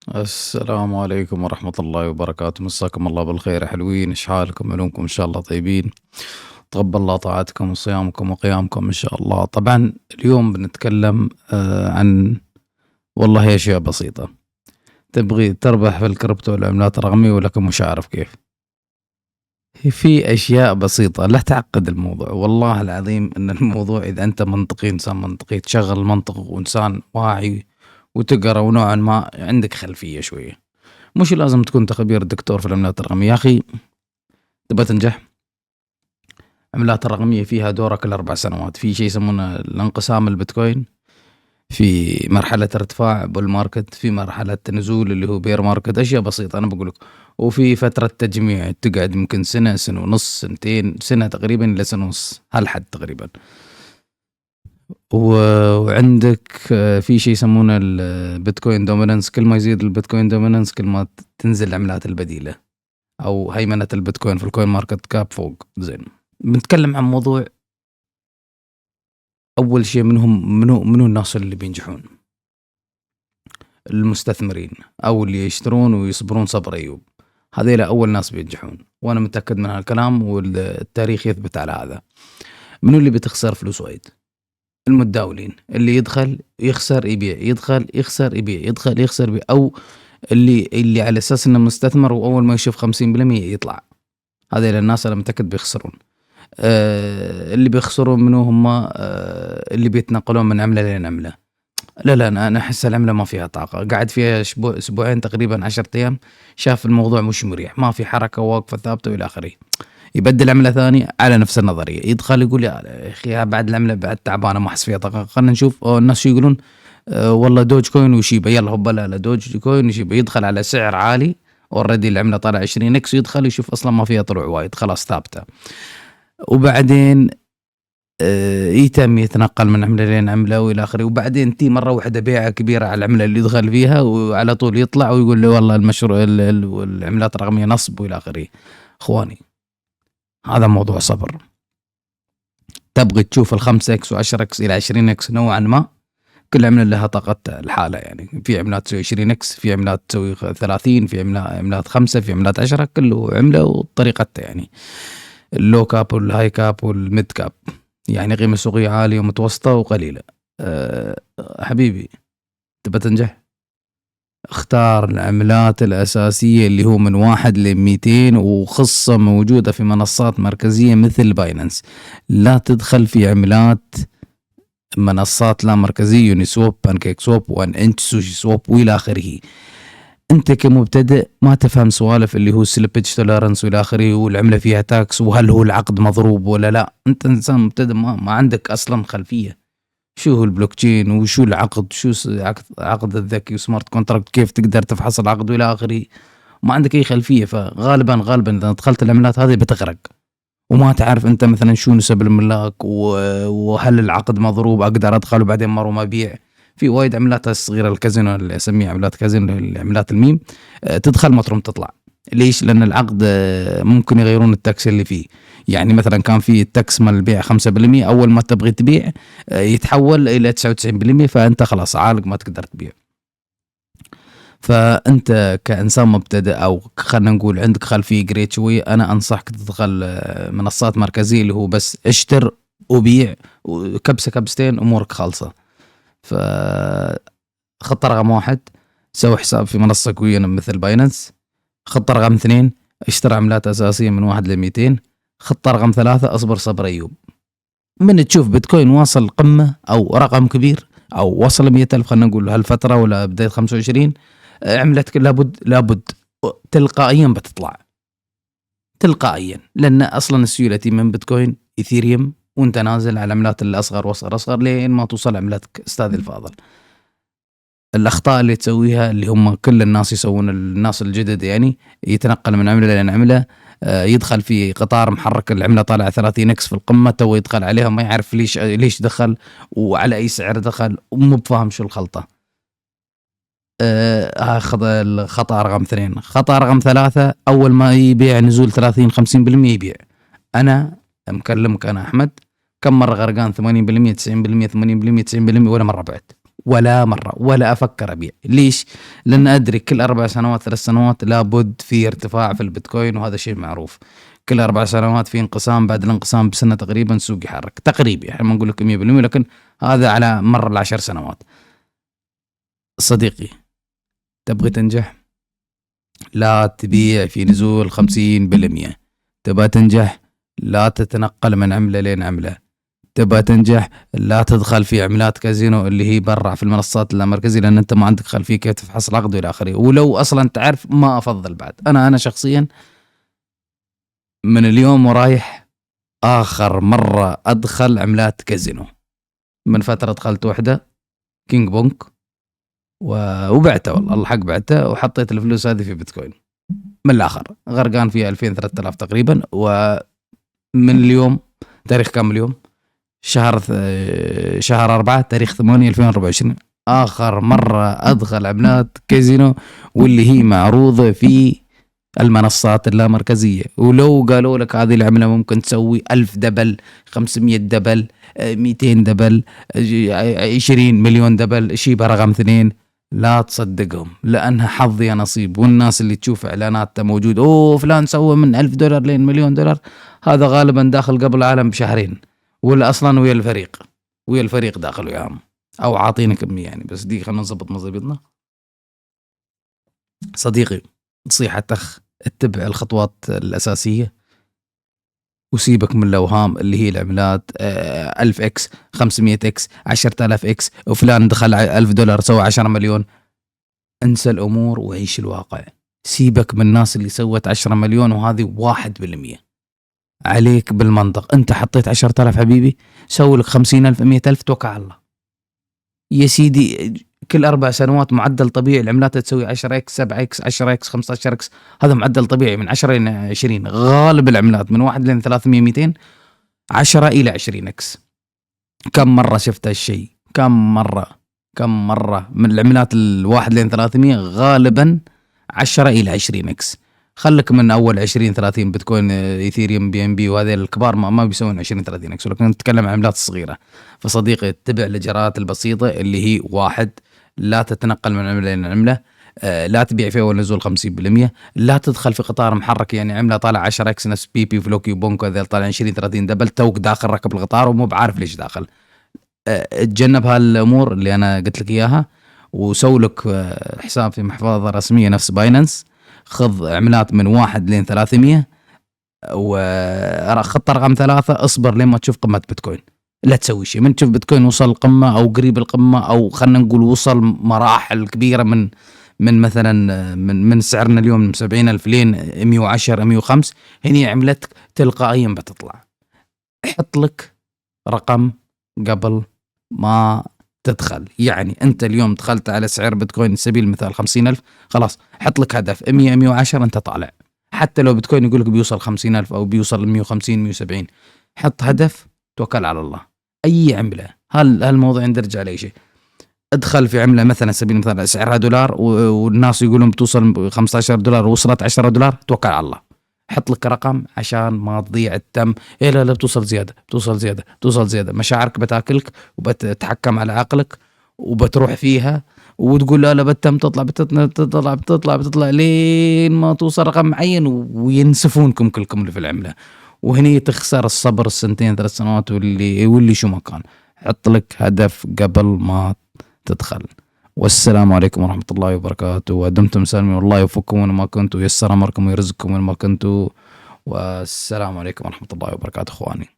السلام عليكم ورحمة الله وبركاته، مساكم الله بالخير يا حلوين، ايش حالكم؟ علومكم ان شاء الله طيبين. تقبل الله طاعتكم وصيامكم وقيامكم ان شاء الله. طبعا اليوم بنتكلم عن والله هي اشياء بسيطة. تبغي تربح في الكريبتو والعملات الرقمية ولكن مش عارف كيف. في اشياء بسيطة، لا تعقد الموضوع. والله العظيم ان الموضوع اذا انت منطقي، انسان منطقي، تشغل المنطق وانسان واعي وتقرا ونوعا ما عندك خلفية شوية. مش لازم تكون خبير دكتور في العملات الرقمية يا أخي. تبغى تنجح، العملات الرقمية فيها دورة كل 4 سنوات. في شيء يسمونه الانقسام البيتكوين، في مرحلة ارتفاع بول ماركت، في مرحلة نزول اللي هو بير ماركت. أشياء بسيطة أنا بقولك. وفي فترة تجميع تقعد ممكن سنة، سنة ونص، سنتين، سنة تقريبا إلى سنة ونص، هالحد تقريبا. وعندك في شيء يسمونه البيتكوين دومينانس. كل ما يزيد البيتكوين دومينانس كل ما تنزل العملات البديلة او هيمنة البيتكوين في الكوين ماركت كاب فوق. زين، بنتكلم عن موضوع. اول شيء منو الناس اللي بينجحون؟ المستثمرين او اللي يشترون ويصبرون صبر ايوب. هذيلا اول ناس بينجحون، وانا متاكد من هالكلام والتاريخ يثبت على هذا. منو اللي بتخسر فلوس وايد؟ المتداولين، اللي يدخل يخسر يبيع، يدخل يخسر يبيع، يدخل يخسر يبيع، او اللي على اساس انه مستثمر واول ما يشوف 50% يطلع. هذه الناس انا متاكد بيخسرون. اللي بيخسرون منو هم؟ اللي بيتنقلون من عمله لين عمله. لا انا احس العمله ما فيها طاقه. قاعد فيها اسبوعين تقريبا 10 ايام، شاف الموضوع مش مريح، ما في حركه واقفه ثابته والى اخره. يبدل عمله ثانيه على نفس النظريه، يدخل يقول يا اخي بعد العمله بعد تعبانه ما احس فيها طاقه، خلينا نشوف الناس شو يقولون. والله دوج كوين وشيبا، يلا هوبا لا دوج كوين وشيبا. يدخل على سعر عالي، اوريدي العمله طالع 20 اكس، يدخل يشوف اصلا ما فيها طلوع وايد، خلاص ثابته. وبعدين يتم يتنقل من عمله لين عمله والى اخره. وبعدين تي مره واحده بيعه كبيره على العمله اللي يدخل فيها، وعلى طول يطلع ويقول له والله المشروع العملات الرقميه نصب والى اخره. اخواني، هذا موضوع صبر. تبغي تشوف ال5 اكس و10 اكس الى 20 اكس نوعا ما، كل عمله لها طاقتها الحاله. يعني في عملات تسوي 20 اكس، في عملات تسوي 30، في عملات 5، في عملات 10، كله عمله وطريقتها. يعني اللو كاب والهاي كاب والميد كاب، يعني قيمة سوقية عالية ومتوسطة وقليلة. حبيبي، تبى تنجح، اختار العملات الأساسية اللي هو من 1 ل200، وخصة موجودة في منصات مركزية مثل باينانس. لا تدخل في عملات منصات لا مركزية، يوني سواب، بانكيك سواب، وان انش، سوشي سواب والى اخره. انت كمبتدئ ما تفهم سوالف اللي هو سليبج توليرنس والى اخره، والعمله فيها تاكس، وهل هو العقد مضروب ولا لا. انت انسان مبتدئ، ما عندك اصلا خلفيه شو هو البلوك تشين، وشو العقد، شو عقد الذكي وسمارت كونتراكت، كيف تقدر تفحص العقد والى اخره. ما عندك اي خلفيه، فغالبا اذا دخلت العملات هذه بتغرق، وما تعرف انت مثلا شو نسب الملاك، وهل العقد مضروب اقدر ادخل وبعدين مره ما ابيع. في وايد عملات الصغيره، الكازينو اللي اسميها عملات كازينو، عملات الميم. تدخل ما تروم تطلع. ليش؟ لان العقد ممكن يغيرون التاكس اللي فيه. يعني مثلا كان في التاكس مال البيع 5%، اول ما تبغي تبيع يتحول الى 99%، فانت خلاص عالق ما تقدر تبيع. فانت كانسان مبتدئ، او خلينا نقول عندك خلفيه قريت شويه، انا انصحك تدخل منصات مركزيه اللي هو بس اشتر وبيع وكبسه كبستين امورك خالصه. ف خطه رقم 1، سوي حساب في منصه قويه مثل باينانس. خطه رقم 2، اشتري عملات اساسيه من 1 ل200. خطه رقم 3، اصبر صبر ايوب. من تشوف بيتكوين واصل قمه او رقم كبير، او وصل 100,000 خلينا نقول هالفتره ولا بدايه 25، عملتك لابد تلقائيا بتطلع تلقائيا. لان اصلا السيوله من بيتكوين، ايثيريوم، وانت نازل على العملات الاصغر اصغر لين ما توصل عملتك. استاذ الفاضل، الاخطاء اللي تسويها اللي هم كل الناس يسوون، الناس الجدد يعني، يتنقل من عمله لين عمله، يدخل في قطار محرك، العمله طالعه 30 اكس في القمه، تو يدخل عليها ما يعرف ليش دخل وعلى اي سعر دخل، ومو بفاهم شو الخلطه. اخذ الخطأ رقم 2. خطأ رقم 3، اول ما يبيع نزول 30-50% يبيع. انا مكلمك، انا احمد، كم مره غرقان 80%، 90%، 80%، 90%، ولا مره بعت. ولا مرة، ولا أفكر أبيع. ليش؟ لأن أدري كل 4 سنوات 3 سنوات لابد في ارتفاع في البيتكوين، وهذا شيء معروف. كل 4 سنوات في انقسام، بعد الانقسام بسنة تقريبا السوق يحرك تقريبا، يعني ما نقول لك 100%، لكن هذا على مر ال10 سنوات. صديقي، تبغي تنجح لا تبيع في نزول 50%. تبغى تنجح لا تتنقل من عملة لين عملة. تبغى تنجح لا تدخل في عملات كازينو اللي هي برا في المنصات اللامركزية، لأن أنت ما عندك خلفية كيف تفحص العقد والى آخره. ولو أصلا تعرف ما أفضل بعد. أنا شخصيا من اليوم ورايح آخر مرة أدخل عملات كازينو، من فترة دخلت وحدة كينج بونك وبعته، والله الحق بعته، وحطيت الفلوس هذه في بيتكوين. من الآخر غرقان فيها 2000-3000 تقريبا. ومن اليوم، تاريخ كم اليوم؟ شهر 4 تاريخ 8/2024 آخر مرة أدخل عملات كازينو، واللي هي معروضة في المنصات اللامركزية. ولو قالوا لك هذه العملة ممكن تسوي 1000 دبل، 500 دبل، 200 دبل، 20 مليون دبل، شيبة رقم 2، لا تصدقهم، لأنها حظ يا نصيب. والناس اللي تشوف إعلانات موجود فلان سوى من $1000 لين $1,000,000، هذا غالبا داخل قبل العالم بشهرين، ولا أصلا ويا الفريق داخل وياهم، أو عاطينا كمية يعني. بس دي خلنا نظبط مظبطنا. صديقي، نصيحة اتبع الخطوات الأساسية، وسيبك من الأوهام اللي هي العملات 1000x 500x 10,000x، وفلان دخل $1,000 سوى 10 مليون. انسى الأمور وعيش الواقع. سيبك من الناس اللي سوت 10 مليون وهذه 1%. عليك بالمنطق. انت حطيت 10,000 حبيبي، سوي لك 50,000 100,000، توكل على الله يا سيدي. كل 4 سنوات معدل طبيعي العملات تسوي 10x 7x 10x 15x، هذا معدل طبيعي من 10 إلى 20. غالب العملات من 1 لين 300 200 10 إلى 20x. كم مرة شفت هالشيء؟ كم مرة من العملات ال1 لين 300 غالبا 10 إلى 20x. خلك من أول 20-30 بيتكوين إيثيريوم BNB وهذه الكبار ما بيسوون 20-30x، ولكن نتكلم عن العملات الصغيرة. فصديقي، اتبع الإجراءات البسيطة اللي هي: 1، لا تتنقل من عملة إلى عملة، لا تبيع في أول نزول 50%، لا تدخل في قطار محرك، يعني عملة طالع 10x نفس بيبي فلوكي وبونكو هذول طالعين 20-30 دبل، توك داخل ركب القطار ومو بعارف ليش داخل. اتجنب هالأمور اللي أنا قلت لك إياها، وسولك حساب في محفظة رسمية نفس باينانس. خذ عملات من 1 لين 300، وخط رقم 3 اصبر لين ما تشوف قمة بيتكوين. لا تسوي شيء من تشوف بيتكوين وصل القمة أو قريب القمة، أو خلنا نقول وصل مراحل كبيرة من مثلا من سعرنا اليوم من 70,000 لين 110 105، هني عملتك تلقائيا بتطلع. حط لك رقم قبل ما تدخل. يعني أنت اليوم دخلت على سعر بيتكوين سبيل المثال 50,000، خلاص حط لك هدف 100 110 أنت طالع. حتى لو بيتكوين يقول لك بيوصل 50,000 أو بيوصل 150 170، حط هدف، توكل على الله. أي عملة هالموضوع ندرج على شيء. ادخل في عملة مثلا سبيل المثال سعرها $1 والناس يقولون بتوصل $15 ووصلت $10، توكل على الله. حط لك رقم عشان ما تضيع التم. لا بتوصل زيادة، مشاعرك بتاكلك وبتتحكم على عقلك وبتروح فيها وتقول لا بتم بتطلع لين ما توصل رقم معين وينسفونكم كلكم اللي في العملة، وهني تخسر الصبر 2-3 سنوات واللي شو ما كان. حط لك هدف قبل ما تدخل. والسلام عليكم ورحمة الله وبركاته، ودمتم سالمين، والله يوفقكم وين ما كنتوا، ويسر أمركم ويرزقكم وين ما كنتوا، والسلام عليكم ورحمة الله وبركاته. إخواني.